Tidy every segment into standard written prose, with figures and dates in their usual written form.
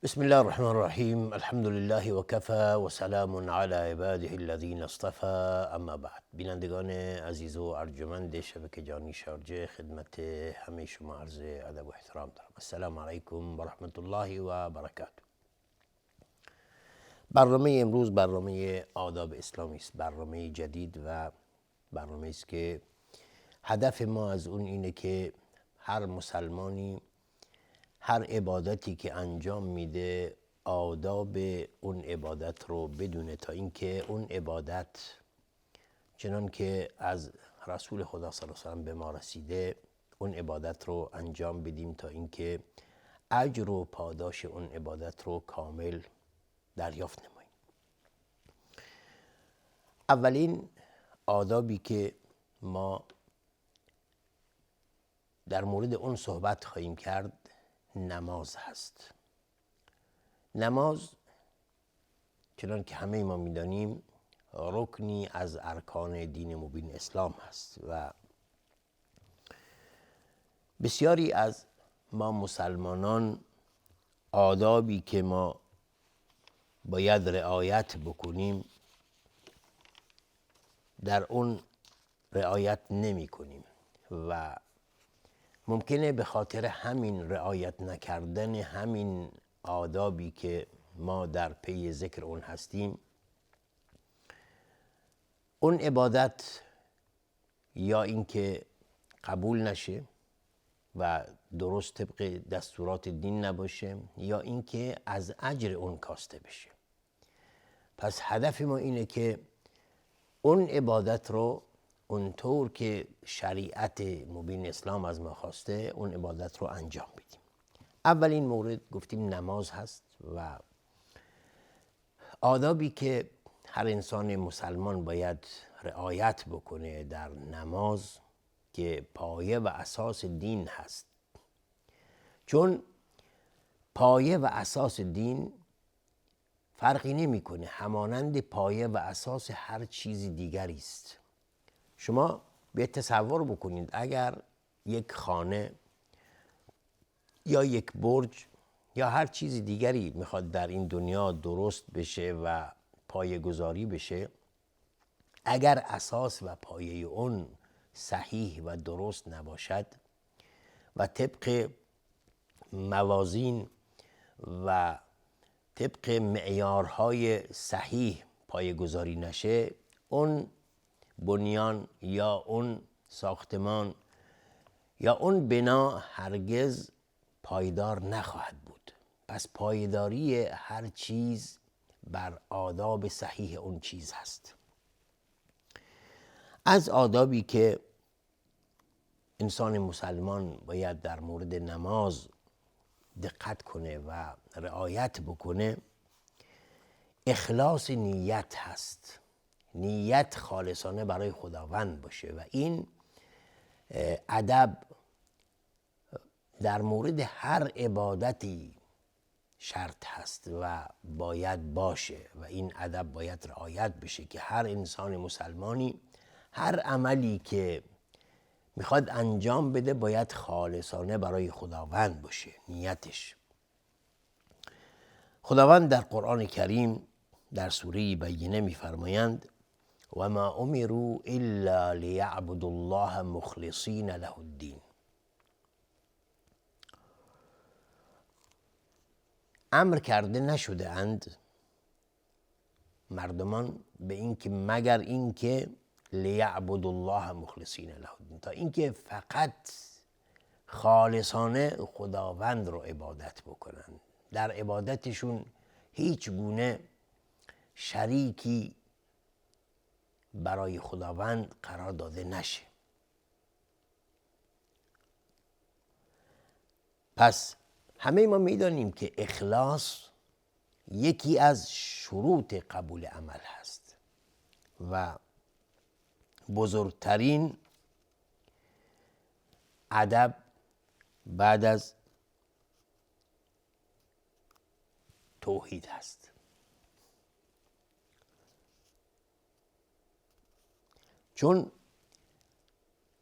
بسم الله الرحمن الرحیم. الحمد لله و کفى و سلام علی عباده الذین اصطفى. اما بعد، بینندگان عزیز و ارجمند شبکه جانی شارجه، خدمت همه شما عرض ادب و احترام دارم. السلام علیکم و رحمت الله و برکاته. برنامه امروز برنامه آداب اسلامی است، برنامه جدید و برنامه است که هدف ما از اون اینه که هر مسلمانی هر عبادتی که انجام میده آداب اون عبادت رو بدونه، تا اینکه اون عبادت چنان که از رسول خدا صلی الله علیه و سلم به ما رسیده اون عبادت رو انجام بدیم، تا اینکه اجر و پاداش اون عبادت رو کامل دریافت نماییم. اولین آدابی که ما در مورد اون صحبت خواهیم کرد نماز هست. نماز چنان که همه ما میدانیم رکنی از ارکان دین مبین اسلام هست و بسیاری از ما مسلمانان آدابی که ما باید رعایت بکنیم در اون رعایت نمی کنیم و ممکنه به خاطر همین رعایت نکردن همین آدابی که ما در پی ذکر اون هستیم، اون عبادت یا اینکه قبول نشه و درست طبق دستورات دین نباشه، یا اینکه از اجر اون کاسته بشه. پس هدف ما اینه که اون عبادت رو اونطور که شریعت مبین اسلام از ما خواسته اون عبادت رو انجام بدیم. اولین مورد گفتیم نماز هست و آدابی که هر انسان مسلمان باید رعایت بکنه در نماز که پایه و اساس دین هست، چون پایه و اساس دین فرقی نمیکنه، همانند پایه و اساس هر چیز دیگری است. شما به تصور بکنید اگر یک خانه یا یک برج یا هر چیز دیگری میخواد در این دنیا درست بشه و پایه گذاری بشه، اگر اساس و پایه اون صحیح و درست نباشد و طبق موازین و طبق معیارهای صحیح پایه گذاری نشه، اون بنیان یا اون ساختمان یا اون بنا هرگز پایدار نخواهد بود. پس پایداری هر چیز بر آداب صحیح اون چیز هست. از آدابی که انسان مسلمان باید در مورد نماز دقت کنه و رعایت بکنه، اخلاص نیت هست. نیت خالصانه برای خداوند باشه و این ادب در مورد هر عبادتی شرط هست و باید باشه و این ادب باید رعایت بشه که هر انسان مسلمانی هر عملی که میخواد انجام بده باید خالصانه برای خداوند باشه نیتش. خداوند در قرآن کریم در سوره بینه میفرمایند و ما امروا الا لیعبدوا الله مخلصین له الدین. امر کرده نشده اند مردمان به اینکه مگر اینکه لیعبدوا الله مخلصین له الدین، تا اینکه فقط خالصانه خداوند رو عبادت بکنن، در عبادتشون هیچ گونه شریکی برای خداوند قرار داده نشه. پس همه ما میدانیم که اخلاص یکی از شروط قبول عمل هست و بزرگترین ادب بعد از توحید هست. چون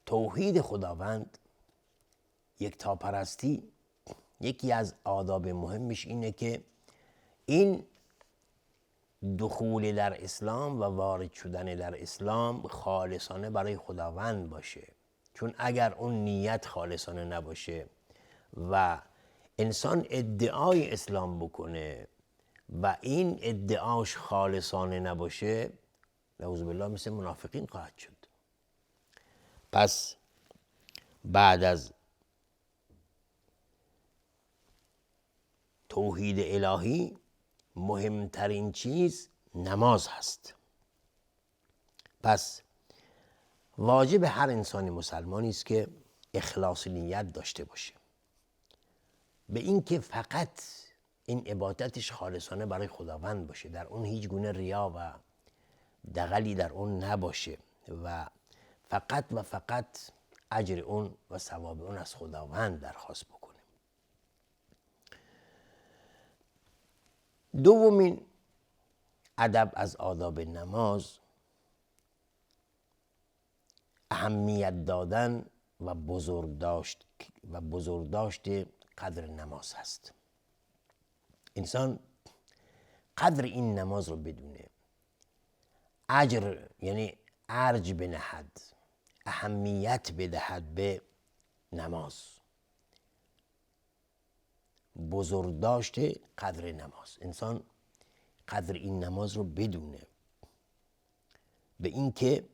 توحید خداوند، یکتاپرستی یکی از آداب مهمش اینه که این دخول در اسلام و وارد شدن در اسلام خالصانه برای خداوند باشه. چون اگر اون نیت خالصانه نباشه و انسان ادعای اسلام بکنه و این ادعاش خالصانه نباشه، نعوذ بالله مثل منافقین خواهد شد. پس بعد از توحید الهی مهمترین چیز نماز هست. پس واجب هر انسان مسلمانی است که اخلاص نیت داشته باشه به این که فقط این عبادتش خالصانه برای خداوند باشه، در اون هیچ گونه ریا و دغلی در اون نباشه و فقط اجر اون و ثواب اون از خداوند درخواست بکنه. دومین ادب از آداب نماز اهمیت دادن و بزرگداشت قدر نماز هست. انسان قدر این نماز رو بدونه، اجر یعنی ارج بنهد، اهمیت بدهد به نماز، بزرگداشت قدر نماز. انسان قدر این نماز رو بدونه به این که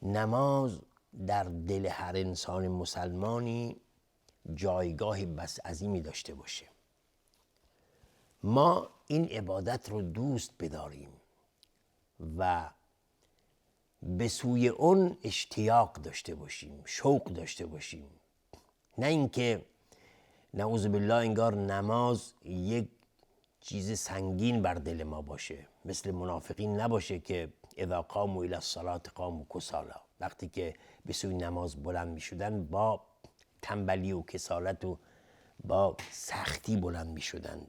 نماز در دل هر انسان مسلمانی جایگاه بس عظیمی داشته باشه. ما این عبادت رو دوست بداریم و به سوی اون اشتیاق داشته باشیم، شوق داشته باشیم، نه اینکه نعوذ بالله انگار نماز یک چیز سنگین بر دل ما باشه، مثل منافقین نباشه که اذا قاموا الی الصلاة قاموا کسالا، وقتی که به سوی نماز بلند می شدن با تنبلی و کسالت و با سختی بلند می شدن.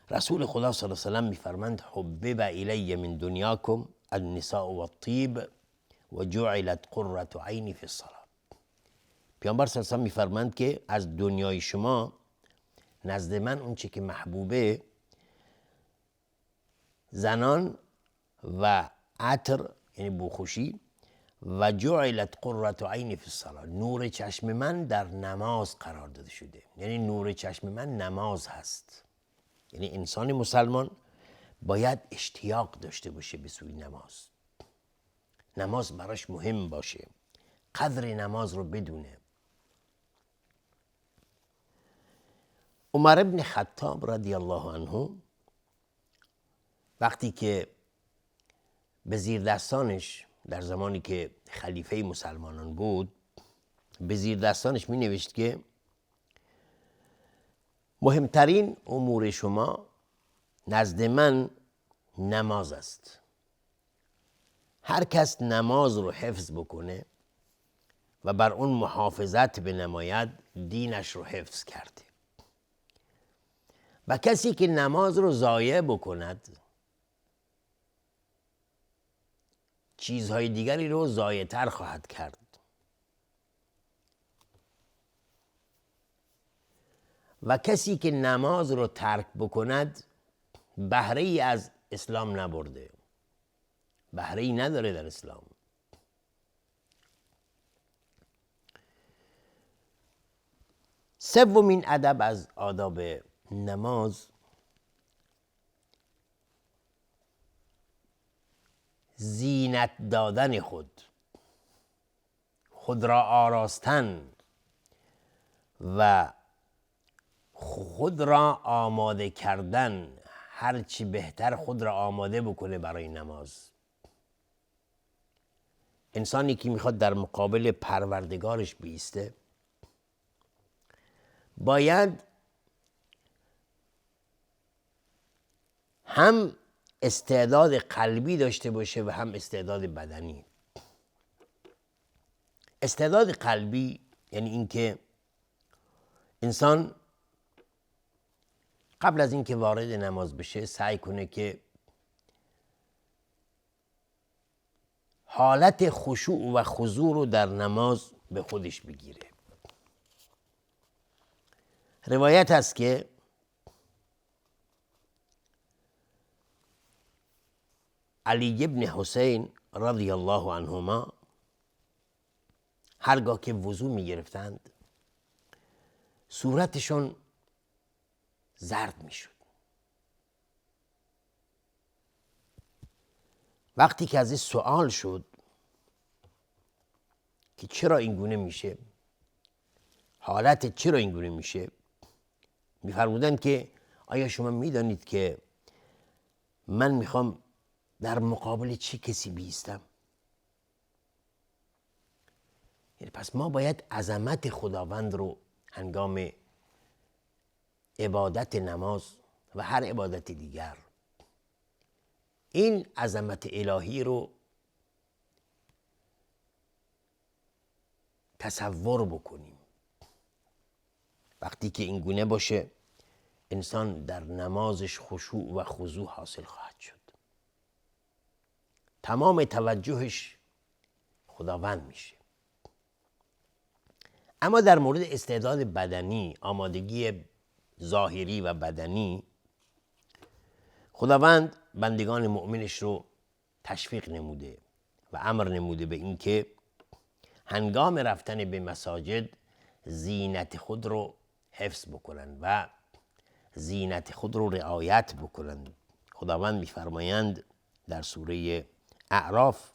رسول خدا صلی الله علیه و سلم می فرمند حبب الی من دنیاکم النساء والطیب و جعلت قرة عینی فی الصلاة. پیامبر صلی الله علیه و سلم می فرمند که از دنیای شما نزد من اون چه که محبوبه زنان و عطر یعنی بوخوشی و جعلت قرة عینی فی الصلاة، نور چشم من در نماز قرار داده شده. یعنی نور چشم من نماز هست. یعنی انسان مسلمان باید اشتیاق داشته باشه به سوی نماز، نماز براش مهم باشه، قدر نماز رو بدونه. عمر ابن خطاب رضی الله عنه وقتی که به زیر دستانش در زمانی که خلیفه مسلمانان بود، به زیر دستانش می نوشت که مهمترین امور شما نزد من نماز است. هر کس نماز رو حفظ بکنه و بر اون محافظت بنماید دینش رو حفظ کرده. و کسی که نماز رو ضایع بکند چیزهای دیگری رو ضایع تر خواهد کرد. و کسی که نماز رو ترک بکند بهره ای از اسلام نبرده، بهره ای نداره در اسلام. سومین ادب از آداب نماز زینت دادن خود را آراستن و خود را آماده کردن، هرچی بهتر خود را آماده بکنه برای نماز. انسانی که میخواد در مقابل پروردگارش بیسته باید هم استعداد قلبی داشته باشه و هم استعداد بدنی. استعداد قلبی یعنی اینکه انسان قبل از اینکه وارد نماز بشه سعی کنه که حالت خشوع و خضوع رو در نماز به خودش بگیره. روایت است که علی ابن حسین رضی الله عنهما هرگاه که وضو می گرفتند صورتشون زرد می شد. وقتی که از این سوال شد که چرا این گونه میشه، حالت چرا این گونه میشه، میفرمودند که آیا شما میدانید که من میخوام در مقابل چه کسی بیستم؟ یعنی پس ما باید عظمت خداوند رو هنگام عبادت نماز و هر عبادت دیگر، این عظمت الهی رو تصور بکنیم. وقتی که این گونه باشه انسان در نمازش خشوع و خضوع حاصل خواهد شد. تمام توجهش خداوند میشه. اما در مورد استعداد بدنی، آمادگی ظاهری و بدنی، خداوند بندگان مؤمنش رو تشویق نموده و امر نموده به این که هنگام رفتن به مساجد زینت خود رو حفظ بکنند و زینت خود رو رعایت بکنند. خداوند میفرمایند در سوره اعراف: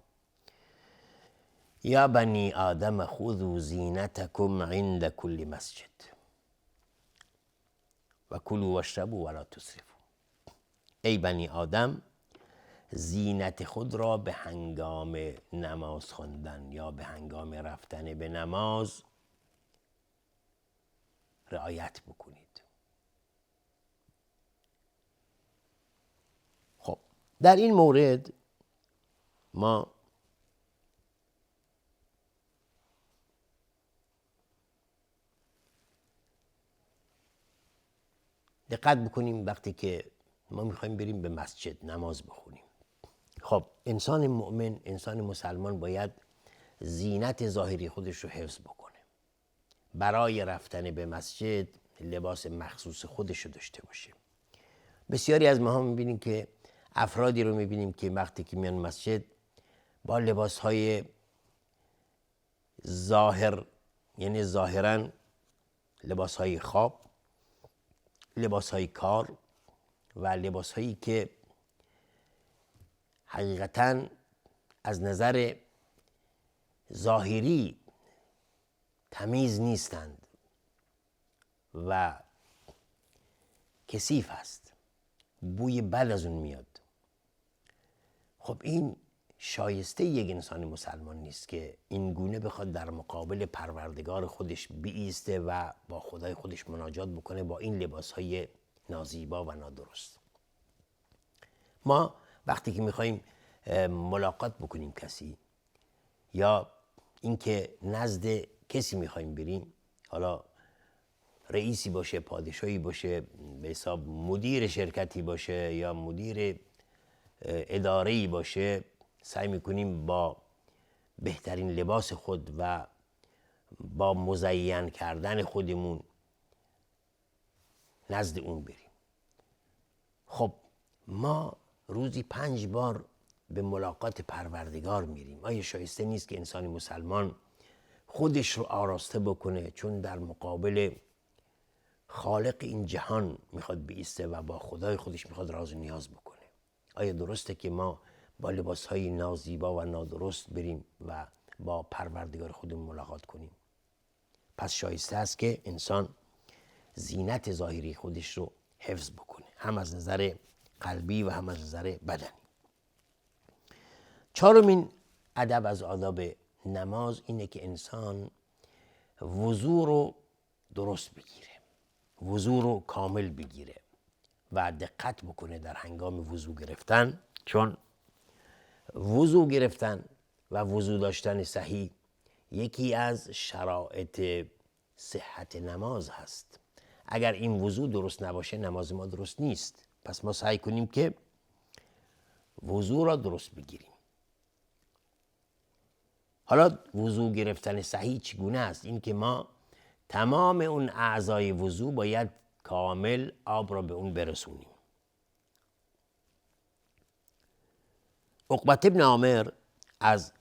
یا بنی آدم خذوا زینتکم عند کل مسجد و کلوا واشربوا ولا تسرفوا. ای بنی آدم، زینت خود را به هنگام نماز خواندن یا به هنگام رفتن به نماز رعایت بکنید. خب در این مورد ما دقت بکنیم وقتی که ما میخوایم بریم به مسجد نماز بخونیم. خب انسان مؤمن، انسان مسلمان باید زینت ظاهری خودش رو حفظ بکنه. برای رفتن به مسجد لباس مخصوص خودش رو داشته باشه. بسیاری از ماها میبینیم که افرادی رو میبینیم که وقتی که میان مسجد با لباسهای ظاهر، یعنی ظاهرا لباسهای خواب، لباسهای کار و لباسهایی که حقیقتاً از نظر ظاهری تمیز نیستند و کثیف است، بوی بد از اون میاد. خب این شایسته یک انسان مسلمان نیست که این گونه بخواد در مقابل پروردگار خودش بیسته و با خدای خودش مناجات بکنه با این لباسهای نازیبا و نادرست. ما وقتی که میخواییم ملاقات بکنیم کسی یا اینکه نزد کسی میخوایم بریم، حالا رئیسی باشه، پادشاهی باشه، به حساب مدیر شرکتی باشه یا مدیر اداره‌ای باشه، سعی میکنیم با بهترین لباس خود و با مزین کردن خودمون نزد اون بریم. خب ما روزی 5 بار به ملاقات پروردگار میریم. آیا شایسته نیست که انسان مسلمان خودش رو آراسته بکنه، چون در مقابل خالق این جهان میخواد بیسته و با خدای خودش میخواد راز و نیاز بکنه؟ آیا درسته که ما با لباسهای نازیبا و نادرست بریم و با پروردگار خودمون ملاقات کنیم؟ پس شایسته است که انسان زینت ظاهری خودش رو حفظ بکنه، هم از نظر قلبی و هم از نظر بدنی. 4مین ادب از آداب نماز اینه که انسان وضو رو درست بگیره، وضو رو کامل بگیره و دقت بکنه در هنگام وضو گرفتن، چون وضو گرفتن و وضو داشتن صحیح یکی از شرایط صحت نماز هست. اگر این وضو درست نباشه نماز ما درست نیست. پس ما سعی کنیم که وضو را درست بگیریم. حالا وضو گرفتن صحیح چگونه است؟ این که ما تمام اون اعضای وضو باید کامل آب را به اون برسونیم. عقبة ابن عامر از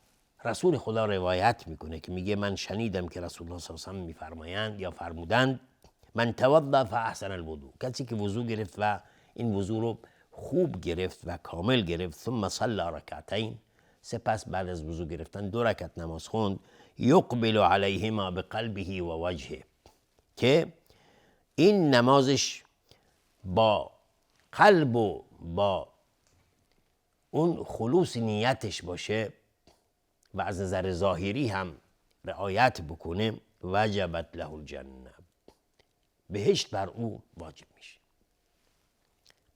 رسول خدا روایت میکنه که میگه من شنیدم که رسول الله صلی الله علیه و آله میفرمایند یا فرمودند من توضأ فاحسن الوضوء، کسی که وضو گرفت و این وضو رو خوب گرفت و کامل گرفت، ثم صلی رکعتین، سپس بعد از وضو گرفتن 2 رکعت نماز خوند، یقبل علیهما بقلبه و وجهه، که این نمازش با قلب و با اون خلوص نیتش باشه و از نظر ظاهری هم رعایت بکنه، وجبت له الجنه، بهشت بر او واجب میشه.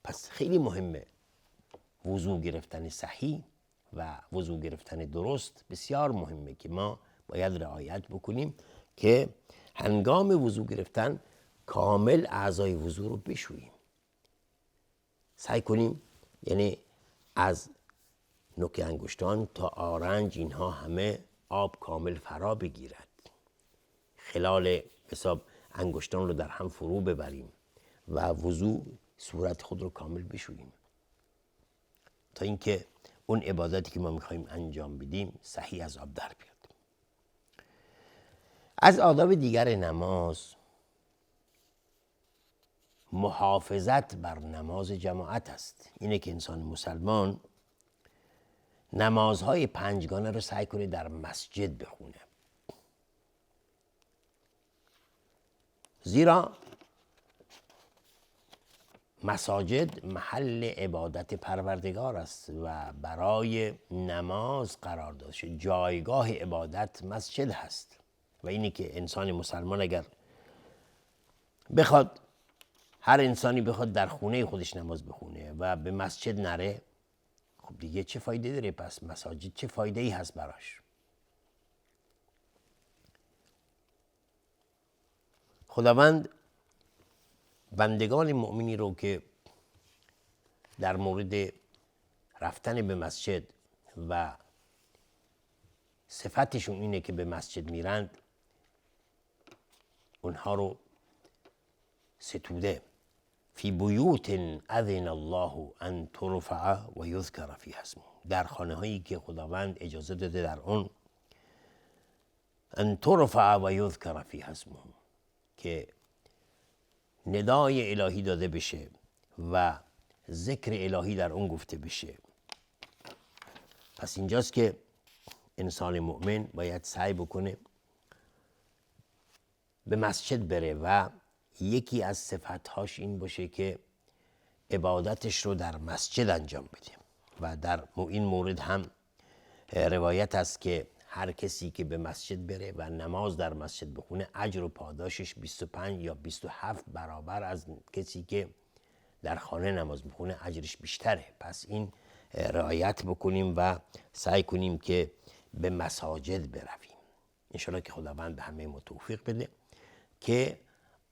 پس خیلی مهمه وضو گرفتن صحیح و وضو گرفتن درست، بسیار مهمه که ما باید رعایت بکنیم که هنگام وضو گرفتن کامل اعضای وضو رو بشوییم. سعی کنیم یعنی از نوک انگشتان تا آرنج اینها همه آب کامل فرا بگیرد. خلال حساب انگشتان رو در هم فرو ببریم و وضو صورت خود رو کامل بشوییم تا اینکه اون عبادتی که ما میخوایم انجام بدیم صحیح از آب در بیاد. از آداب دیگر نماز محافظت بر نماز جماعت است. اینه که انسان مسلمان نمازهای 5گانه رو سعی کنه در مسجد بخونه، زیرا مساجد محل عبادت پروردگار است و برای نماز قرار داده شده. جایگاه عبادت مسجد هست و اینه که انسان مسلمان اگر بخواد، هر انسانی بخواد در خونه خودش نماز بخونه و به مسجد نره، خب دیگه چه فایده داره؟ پس مساجد چه فایده ای هست براش؟ خداوند بندگان مؤمنی رو که در مورد رفتن به مسجد و صفتشون اینه که به مسجد میرند، اونها رو ستوده. فی بیوت اذن الله ان ترفع و یذکر فیها اسمه، در خانه هایی که خداوند اجازه داده در اون ان ترفع و یذکر فیها اسمه، که ندای الهی داده بشه و ذکر الهی در اون گفته بشه. پس اینجاست که انسان مؤمن باید سعی بکنه به مسجد بره و یکی از صفتهاش این باشه که عبادتش رو در مسجد انجام بده. و در این مورد هم روایت است که هر کسی که به مسجد بره و نماز در مسجد بخونه، اجر و پاداشش 25 یا 27 برابر از کسی که در خانه نماز بخونه اجرش بیشتره. پس این رعایت بکنیم و سعی کنیم که به مساجد برویم. انشاءالله که خداوند به همه ما توفیق بده که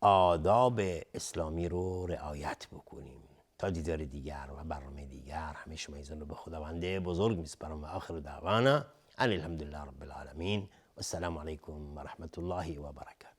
آداب اسلامی رو رعایت بکنیم. تا دیدار دیگر و برنامه دیگر همه شما ایزان رو به خداوند بزرگ میسپارم و آخر دعوانا ان الحمدلله رب العالمین و السلام علیکم و رحمت الله و برکاته.